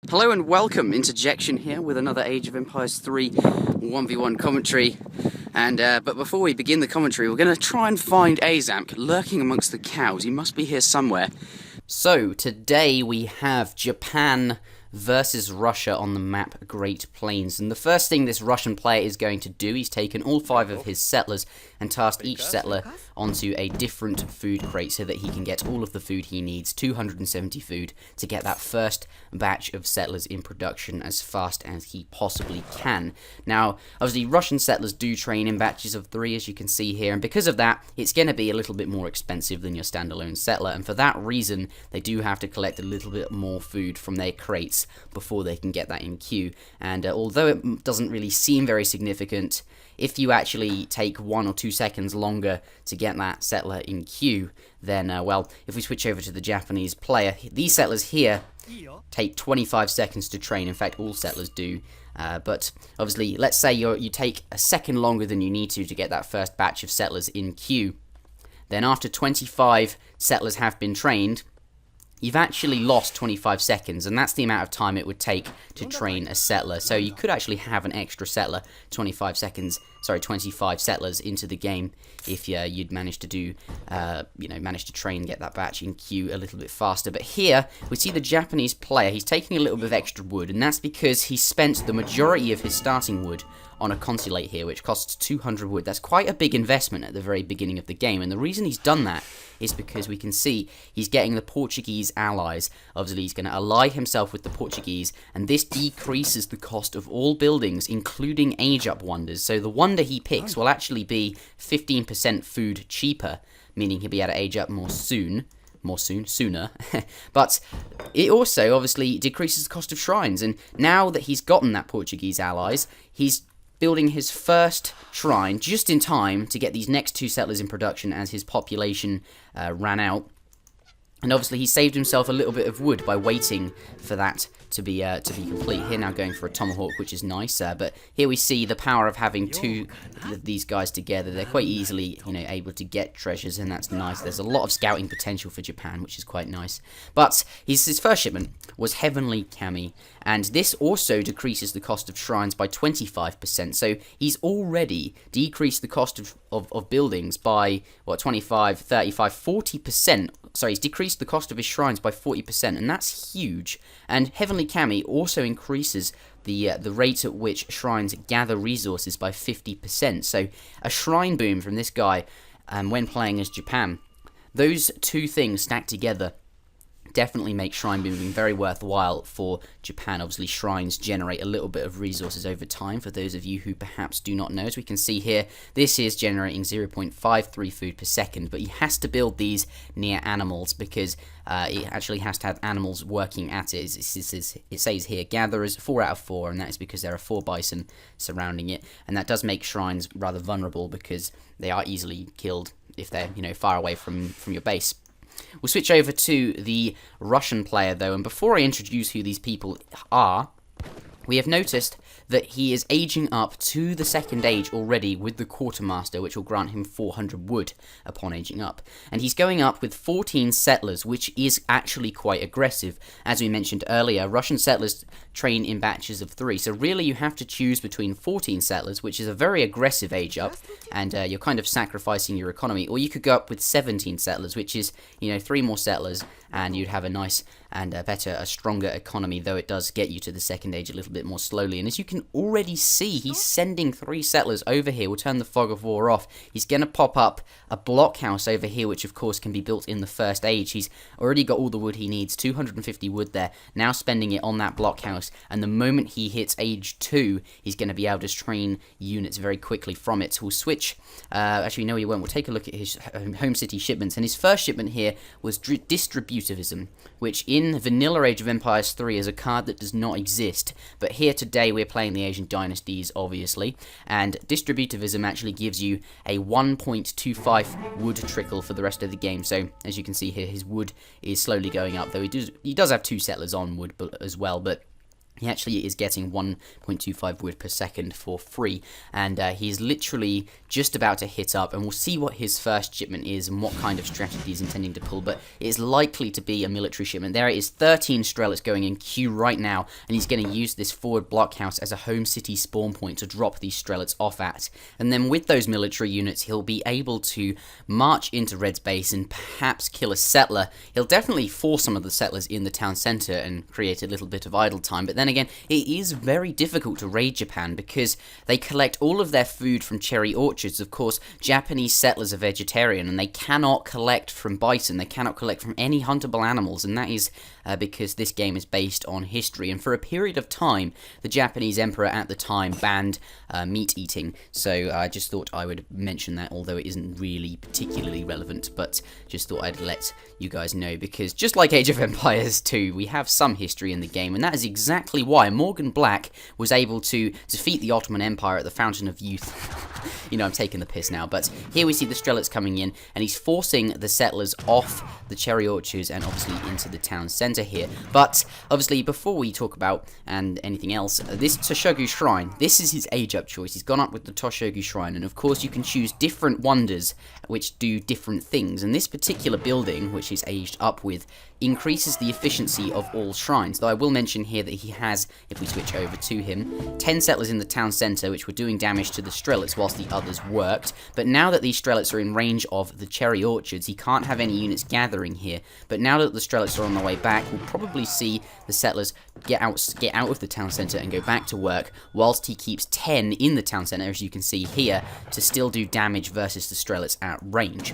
Hello and welcome, Interjection here with another Age of Empires 3 1v1 commentary. But before we begin the commentary, we're going to try and find Azamk lurking amongst the cows. He must be here somewhere. So, today we have Japan versus Russia on the map Great Plains. And the first thing this Russian player is going to do, he's taken all 5 of his settlers and tasked each settler onto a different food crate so that he can get all of the food he needs, 270 food, to get that first batch of settlers in production as fast as he possibly can. Now, obviously, Russian settlers do train in batches of 3, as you can see here, and because of that, it's going to be a little bit more expensive than your standalone settler, and for that reason, they do have to collect a little bit more food from their crates before they can get that in queue. And although it doesn't really seem very significant, if you actually take 1 or 2 seconds longer to get that settler in queue, then, well, if we switch over to the Japanese player, these settlers here take 25 seconds to train. In fact, all settlers do. But obviously, let's say you take a second longer than you need to get that first batch of settlers in queue. Then after 25 settlers have been trained, you've actually lost 25 seconds, and that's the amount of time it would take to train a settler. So you could actually have an extra settler, 25 settlers into the game if you'd managed to do, manage to train, get that batch in queue a little bit faster. But here, we see the Japanese player, he's taking a little bit of extra wood, and that's because he spent the majority of his starting wood on a consulate here, which costs 200 wood. That's quite a big investment at the very beginning of the game, and the reason he's done that is because we can see he's getting the Portuguese allies. Obviously, he's going to ally himself with the Portuguese, and this decreases the cost of all buildings, including age-up wonders. So the wonder he picks will actually be 15% food cheaper, meaning he'll be able to age up sooner. But it also obviously decreases the cost of shrines, and now that he's gotten that Portuguese allies, he's building his first shrine just in time to get these next 2 settlers in production as his population ran out. And obviously he saved himself a little bit of wood by waiting for that to be complete. Here now going for a tomahawk, which is nice. But here we see the power of having 2 of these guys together. They're quite easily, able to get treasures, and that's nice. There's a lot of scouting potential for Japan, which is quite nice. But his first shipment was Heavenly Kami, and this also decreases the cost of shrines by 25%. So he's already decreased the cost of buildings by, 25, 35, 40%. Sorry, he's decreased the cost of his shrines by 40%, and that's huge. And Heavenly Kami also increases the rate at which shrines gather resources by 50%. So a shrine boom from this guy when playing as Japan, those 2 things stacked together definitely make shrine booming very worthwhile for Japan. Obviously, shrines generate a little bit of resources over time. For those of you who perhaps do not know, as we can see here, this is generating 0.53 food per second, but he has to build these near animals because it actually has to have animals working at it. It says here, gatherers 4 out of 4, and that is because there are 4 bison surrounding it, and that does make shrines rather vulnerable because they are easily killed if they're, far away from your base. We'll switch over to the Russian player, though, and before I introduce who these people are, we have noticed that he is aging up to the 2nd age already with the Quartermaster, which will grant him 400 wood upon aging up. And he's going up with 14 settlers, which is actually quite aggressive. As we mentioned earlier, Russian settlers train in batches of 3, so really you have to choose between 14 settlers, which is a very aggressive age up, and you're kind of sacrificing your economy, or you could go up with 17 settlers, which is, 3 more settlers, and you'd have a nice and a stronger economy, though it does get you to the 2nd age a little bit more slowly. And as you can already see, he's sending 3 settlers over here. We'll turn the fog of war off. He's going to pop up a blockhouse over here, which of course can be built in the 1st age. He's already got all the wood he needs, 250 wood there, now spending it on that blockhouse, and the moment he hits age 2, he's going to be able to train units very quickly from it. So we'll switch, actually no he won't, we'll take a look at his home city shipments, and his first shipment here was distributivism, which in Vanilla Age of Empires 3 is a card that does not exist, but here today we're playing the Asian dynasties, obviously, and distributivism actually gives you a 1.25 wood trickle for the rest of the game. So as you can see here, his wood is slowly going up, though he does have 2 settlers on wood as well, but He actually is getting 1.25 wood per second for free, and he's literally just about to hit up, and we'll see what his first shipment is and what kind of strategy he's intending to pull, but it is likely to be a military shipment. There it is, 13 Strelets going in queue right now, and he's going to use this forward blockhouse as a home city spawn point to drop these Strelets off at, and then with those military units, he'll be able to march into Red's base and perhaps kill a settler. He'll definitely force some of the settlers in the town centre and create a little bit of idle time, but then again, it is very difficult to raid Japan because they collect all of their food from cherry orchards. Of course, Japanese settlers are vegetarian and they cannot collect from bison, they cannot collect from any huntable animals, and that is because this game is based on history, and for a period of time, the Japanese emperor at the time banned meat eating, so I just thought I would mention that, although it isn't really particularly relevant, but just thought I'd let you guys know, because just like Age of Empires 2, we have some history in the game, and that is exactly why Morgan Black was able to defeat the Ottoman Empire at the Fountain of Youth. You know, I'm taking the piss now, but here we see the Strelets coming in, and he's forcing the settlers off the cherry orchards and obviously into the town centre here. But obviously, before we talk about and anything else, this Toshogu Shrine, this is his age up choice. He's gone up with the Toshogu Shrine, and of course you can choose different wonders which do different things, and this particular building, which is aged up with, increases the efficiency of all shrines, though I will mention here that he has, if we switch over to him, 10 settlers in the town centre which were doing damage to the Strelets whilst the others worked, but now that these Strelets are in range of the cherry orchards, he can't have any units gathering here, but now that the Strelets are on the way back, we'll probably see the settlers get out of the town centre and go back to work, whilst he keeps 10 in the town centre, as you can see here, to still do damage versus the Strelets at range.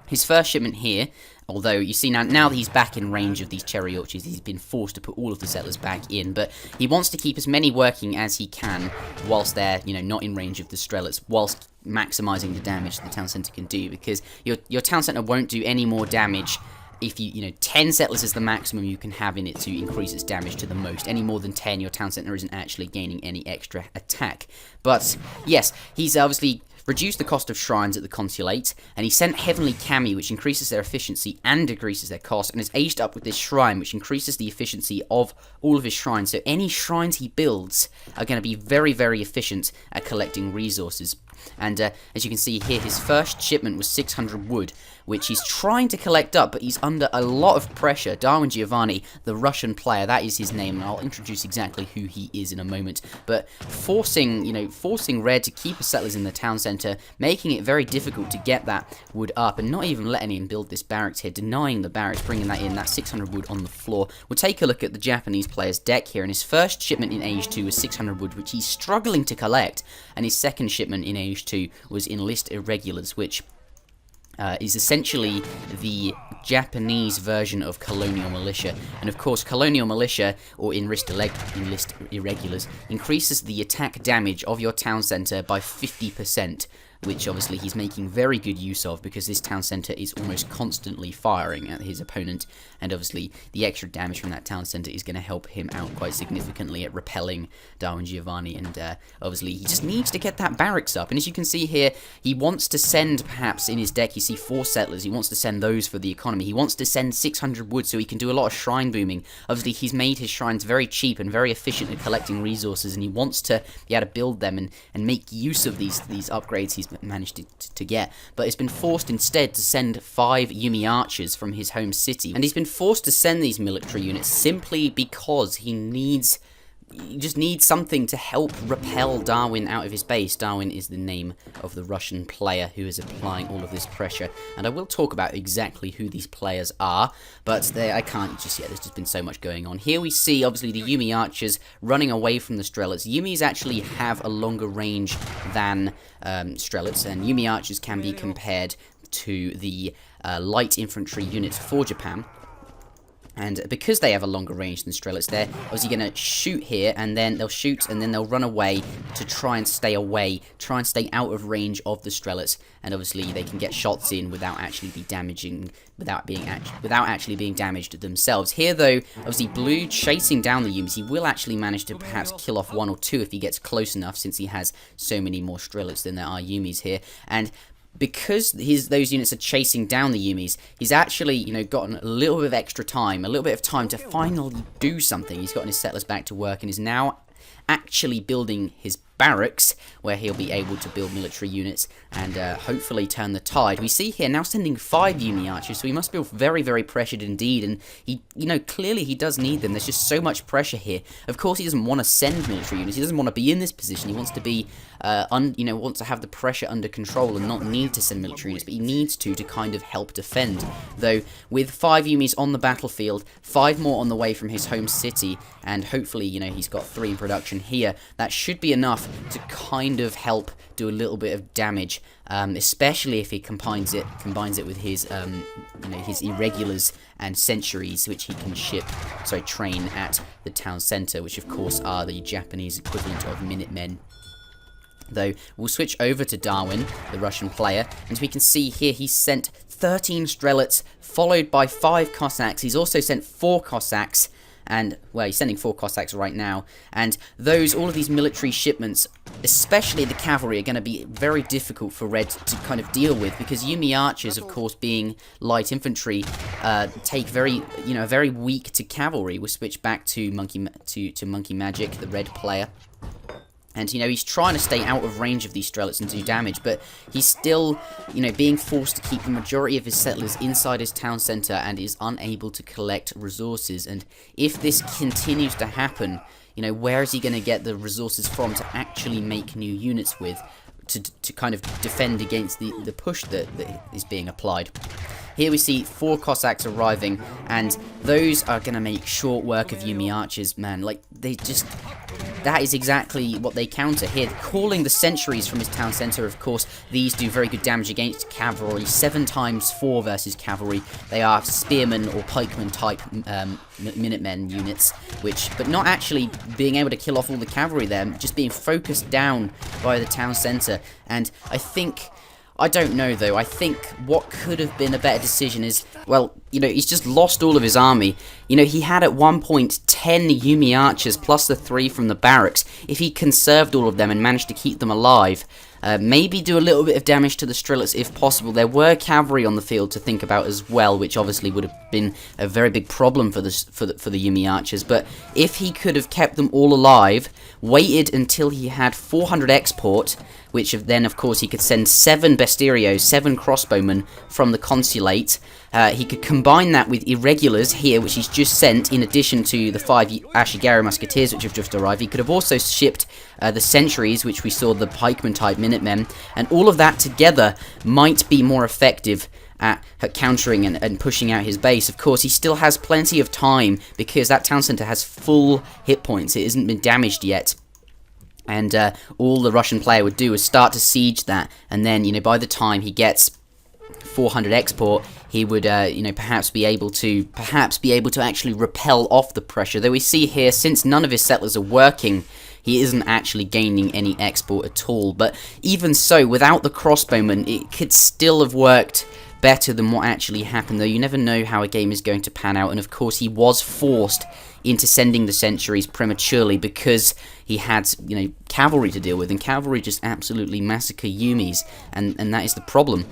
His first shipment here, although you see now that he's back in range of these cherry orchards, he's been forced to put all of the settlers back in, but he wants to keep as many working as he can whilst they're, you know, not in range of the Strelets, whilst maximising the damage the town centre can do, because your town centre won't do any more damage if you know, 10 settlers is the maximum you can have in it to increase its damage to the most. Any more than 10, your town centre isn't actually gaining any extra attack. But, yes, he's obviously reduced the cost of shrines at the consulate, and he sent Heavenly Kami, which increases their efficiency and decreases their cost, and is aged up with this shrine, which increases the efficiency of all of his shrines. So any shrines he builds are going to be very, very efficient at collecting resources. And as you can see here, his first shipment was 600 wood, which he's trying to collect up, but he's under a lot of pressure. Darwin Giovanni, the Russian player, that is his name, and I'll introduce exactly who he is in a moment. But forcing Red to keep his settlers in the town centre, making it very difficult to get that wood up, and not even letting him build this barracks here, denying the barracks, bringing that in, that 600 wood on the floor. We'll take a look at the Japanese player's deck here, and his first shipment in Age 2 was 600 wood, which he's struggling to collect, and his second shipment in Age 2 was Enlist Irregulars, which is essentially the Japanese version of Colonial Militia. And of course, Colonial Militia, or Enlist Irregulars, increases the attack damage of your town centre by 50%, which obviously he's making very good use of, because this town centre is almost constantly firing at his opponent, and obviously the extra damage from that town centre is going to help him out quite significantly at repelling Darwin Giovanni, and obviously he just needs to get that barracks up. And as you can see here, he wants to send, perhaps in his deck you see 4 settlers, he wants to send those for the economy, he wants to send 600 wood so he can do a lot of shrine booming. Obviously he's made his shrines very cheap and very efficient at collecting resources, and he wants to be able to build them and make use of these upgrades he's managed to get, but he's been forced instead to send 5 Yumi archers from his home city, and he's been forced to send these military units simply because he just needs something to help repel Darwin out of his base. Darwin is the name of the Russian player who is applying all of this pressure, and I will talk about exactly who these players are, but I can't just yet, there's just been so much going on. Here we see, obviously, the Yumi archers running away from the Strelets. Yumis actually have a longer range than Strelets, and Yumi archers can be compared to the light infantry units for Japan. And because they have a longer range than Strelets, they're obviously going to shoot here, and then they'll shoot, and then they'll run away to try and stay away, try and stay out of range of the Strelets, and obviously they can get shots in without actually actually being damaged themselves. Here, though, obviously Blue chasing down the Yumis, he will actually manage to perhaps kill off 1 or 2 if he gets close enough, since he has so many more Strelets than there are Yumis here, and because those units are chasing down the Yumis, he's actually, gotten a little bit of extra time, a little bit of time to finally do something. He's gotten his settlers back to work and is now actually building his barracks, where he'll be able to build military units and hopefully turn the tide. We see here now sending 5 Yumi archers, so he must feel very, very pressured indeed, and he, clearly he does need them. There's just so much pressure here. Of course, he doesn't want to send military units. He doesn't want to be in this position. He wants to be, wants to have the pressure under control and not need to send military units, but he needs to kind of help defend. Though, with 5 Yumis on the battlefield, 5 more on the way from his home city, and hopefully, he's got 3 in production here, that should be enough to kind of help do a little bit of damage, especially if he combines it with his his irregulars and centuries, which he can train at the town center, which of course are the Japanese equivalent of Minutemen. Though we'll switch over to Darwin, the Russian player, and we can see here he's sent 13 Strelets, followed by 5 Cossacks. He's also sent 4 Cossacks. And, well, he's sending 4 Cossacks right now, and all of these military shipments, especially the cavalry, are going to be very difficult for Red to kind of deal with, because Yumi archers, of course, being light infantry, take very weak to cavalry. We'll switch back to Monkey Magic, the Red player. And, he's trying to stay out of range of these Strelets and do damage, but he's still, being forced to keep the majority of his settlers inside his town center and is unable to collect resources. And if this continues to happen, where is he going to get the resources from to actually make new units with, to kind of defend against the push that is being applied? Here we see 4 Cossacks arriving, and those are going to make short work of Yumi archers, man. Like, that is exactly what they counter here. Calling the centuries from his town center, of course, these do very good damage against cavalry. 7 times 4 versus cavalry. They are spearmen or pikemen type Minutemen units, but not actually being able to kill off all the cavalry there, just being focused down by the town center. And I don't know, though. I think what could have been a better decision is, well, he's just lost all of his army. He had at one point 10 Yumi archers plus the 3 from the barracks. If he conserved all of them and managed to keep them alive, maybe do a little bit of damage to the Strelets if possible. There were cavalry on the field to think about as well, which obviously would have been a very big problem for the Yumi archers. But if he could have kept them all alive, waited until he had 400 export, which then, of course, he could send 7 Besterios, 7 crossbowmen from the consulate. He could combine that with irregulars here, which he's just sent, in addition to the 5 Ashigara musketeers, which have just arrived. He could have also shipped the centuries, which we saw the pikeman-type Minutemen, and all of that together might be more effective at countering and pushing out his base. Of course, he still has plenty of time, because that town center has full hit points. It hasn't been damaged yet. And all the Russian player would do is start to siege that, and then, by the time he gets 400 export, he would, perhaps be able to actually repel off the pressure. Though we see here, since none of his settlers are working, he isn't actually gaining any export at all. But even so, without the crossbowmen, it could still have worked better than what actually happened, though you never know how a game is going to pan out. And of course, he was forced into sending the centuries prematurely because he had, cavalry to deal with, and cavalry just absolutely massacre Yumis, and that is the problem.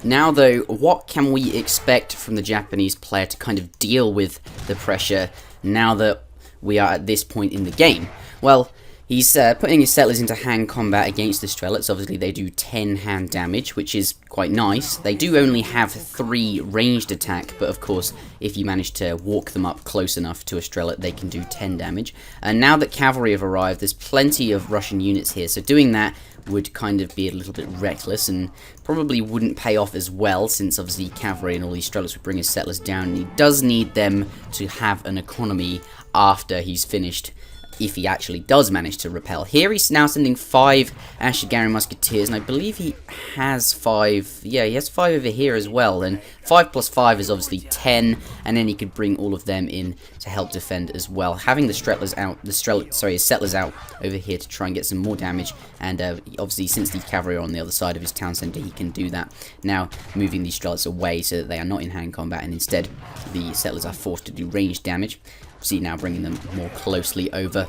Now, though, what can we expect from the Japanese player to kind of deal with the pressure now that we are at this point in the game? Well, he's putting his settlers into hand combat against the Strelets. Obviously, they do 10 hand damage, which is quite nice. They do only have 3 ranged attack, but of course, if you manage to walk them up close enough to a Strelet, they can do 10 damage. And now that cavalry have arrived, there's plenty of Russian units here, so doing that would kind of be a little bit reckless and probably wouldn't pay off as well, since obviously cavalry and all these Strelets would bring his settlers down, and he does need them to have an economy after he's finished, if he actually does manage to repel. Here he's now sending 5 Ashigari musketeers, and I believe he has 5, he has 5 over here as well, and 5 plus 5 is obviously 10, and then he could bring all of them in to help defend as well. Having the settlers out over here to try and get some more damage, and obviously since the cavalry are on the other side of his town centre, he can do that. Now moving these Strelets away so that they are not in hand combat, and instead the settlers are forced to do ranged damage. See, now bringing them more closely over.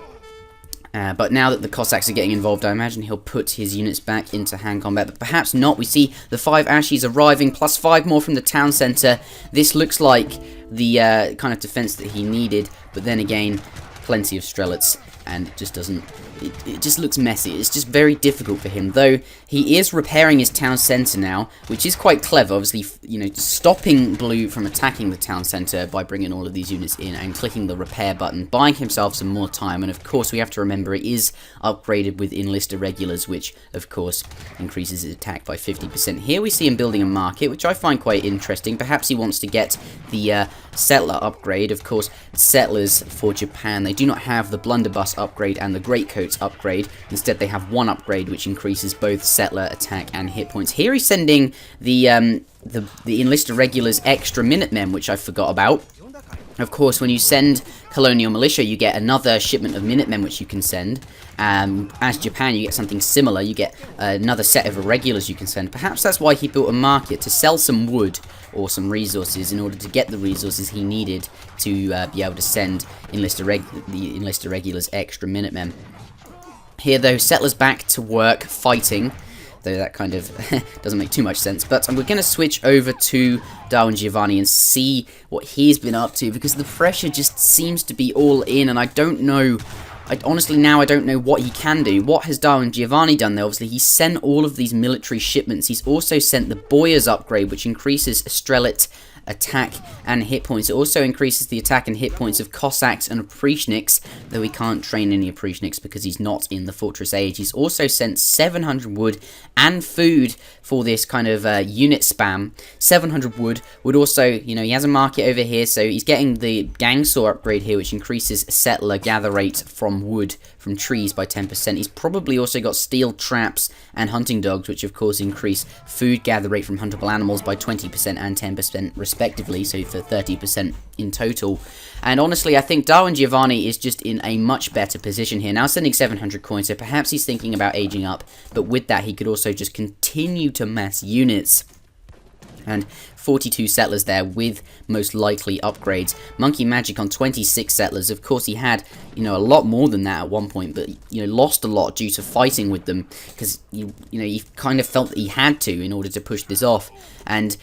But now that the Cossacks are getting involved, I imagine he'll put his units back into hand combat. But perhaps not. We see the 5 Ashies arriving, plus 5 more from the town centre. This looks like the kind of defence that he needed. But then again, plenty of Strelets, and it just doesn't... It just looks messy. It's just very difficult for him, though he is repairing his town centre now, which is quite clever. Obviously, you know, stopping Blue from attacking the town centre by bringing all of these units in and clicking the repair button, buying himself some more time. And of course, we have to remember it is upgraded with Enlist Irregulars, which of course increases his attack by 50%. Here we see him building a market, which I find quite interesting. Perhaps he wants to get the settler upgrade. Of course, settlers for Japan, they do not have the blunderbuss upgrade and the greatcoats upgrade. Instead, they have one upgrade which increases both settler attack and hit points. Here he's sending the Enlist Irregulars extra Minutemen, which I forgot about. Of course, when you send Colonial Militia, you get another shipment of Minutemen which you can send. As Japan, you get something similar. You get another set of Irregulars you can send. Perhaps that's why he built a market, to sell some wood or some resources in order to get the resources he needed to be able to send the Enlist Irregulars extra Minutemen. Here, though, settlers back to work fighting, though that kind of doesn't make too much sense. But we're going to switch over to Darwin Giovanni and see what he's been up to, because the pressure just seems to be all in, and I don't know... honestly, now I don't know what he can do. What has Darwin Giovanni done, though? Obviously, he sent all of these military shipments. He's also sent the Boyers upgrade, which increases Strelet attack and hit points. It also increases the attack and hit points of Cossacks and Oprishniks, though he can't train any Oprishniks because he's not in the Fortress Age. He's also sent 700 wood and food for this kind of unit spam. 700 wood would also, you know, he has a market over here, so he's getting the gang saw upgrade here, which increases settler gather rate from wood, from trees by 10%. He's probably also got steel traps and hunting dogs, which of course increase food gather rate from huntable animals by 20% and 10% respectively, so for 30% in total. And honestly, I think Darwin Giovanni is just in a much better position here. Now sending 700 coins, so perhaps he's thinking about aging up, but with that he could also just continue to mass units. And 42 settlers there with most likely upgrades. Monkey Magic on 26 settlers. Of course, he had, you know, a lot more than that at one point, but, you know, lost a lot due to fighting with them, because, you know, he kind of felt that he had to in order to push this off. And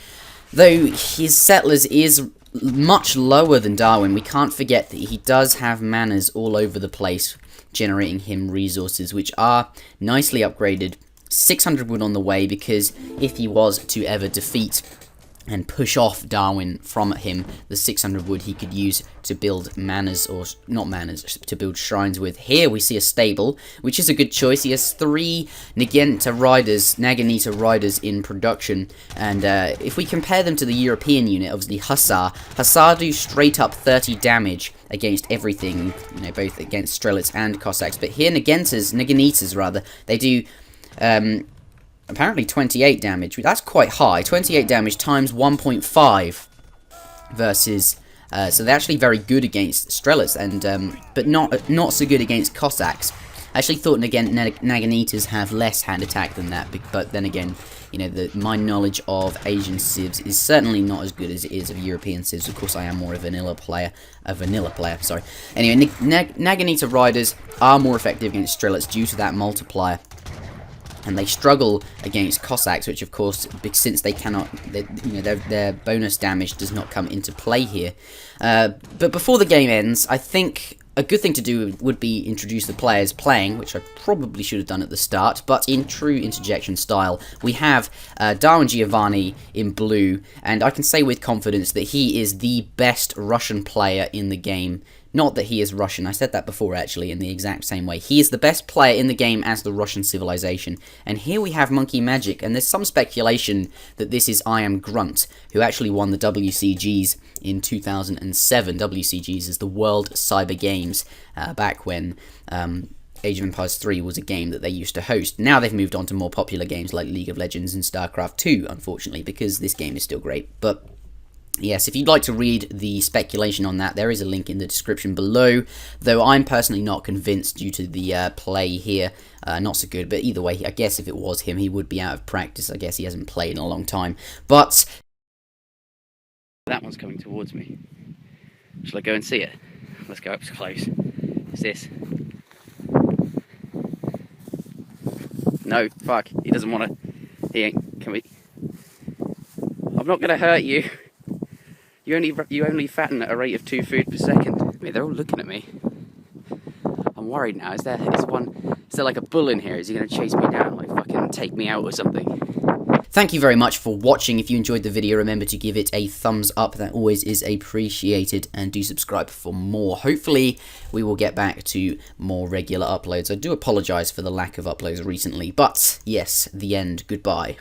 though his settlers is much lower than Darwin, we can't forget that he does have manors all over the place, generating him resources, which are nicely upgraded. 600 wood on the way, because if he was to ever defeat and push off Darwin from him, the 600 wood he could use to build manors, or not manors, to build shrines with. Here we see a stable, which is a good choice. He has 3 Naginata riders in production, and if we compare them to the European unit, obviously Hussar do straight up 30 damage against everything, you know, both against Strelets and Cossacks, but here Naganitas, they do apparently 28 damage. That's quite high. 28 damage times 1.5 versus... so they're actually very good against Strelets, and but not so good against Cossacks. I actually thought Naganitas have less hand attack than that, but then again, you know, my knowledge of Asian civs is certainly not as good as it is of European civs. Of course, I am more a vanilla player, sorry. Anyway, Naginata riders are more effective against Strelets due to that multiplier. And they struggle against Cossacks, which of course, since they cannot, you know, their bonus damage does not come into play here. But before the game ends, I think a good thing to do would be introduce the players playing, which I probably should have done at the start, but in true Interjection style, we have Darwin Giovanni in blue, and I can say with confidence that he is the best Russian player in the game. Not that he is Russian, I said that before actually, in the exact same way. He is the best player in the game as the Russian civilization. And here we have Monkey Magic, and there's some speculation that this is IamGrunt, who actually won the WCGs in 2007. WCGs is the World Cyber Games, back when Age of Empires 3 was a game that they used to host. Now they've moved on to more popular games like League of Legends and StarCraft 2, unfortunately, because this game is still great. But yes, if you'd like to read the speculation on that, there is a link in the description below, though I'm personally not convinced due to the play here. Not so good, but either way, I guess if it was him, he would be out of practice. I guess he hasn't played in a long time. But that one's coming towards me. Shall I go and see it? Let's go up close. What's this? No, fuck. He doesn't want to. He ain't. Can we? I'm not gonna hurt you. You only fatten at a rate of 2 food per second. I mean, they're all looking at me. I'm worried now. Is there like a bull in here? Is he gonna chase me down, like fucking take me out or something? Thank you very much for watching. If you enjoyed the video, remember to give it a thumbs up. That always is appreciated. And do subscribe for more. Hopefully, we will get back to more regular uploads. I do apologise for the lack of uploads recently. But, yes, the end. Goodbye.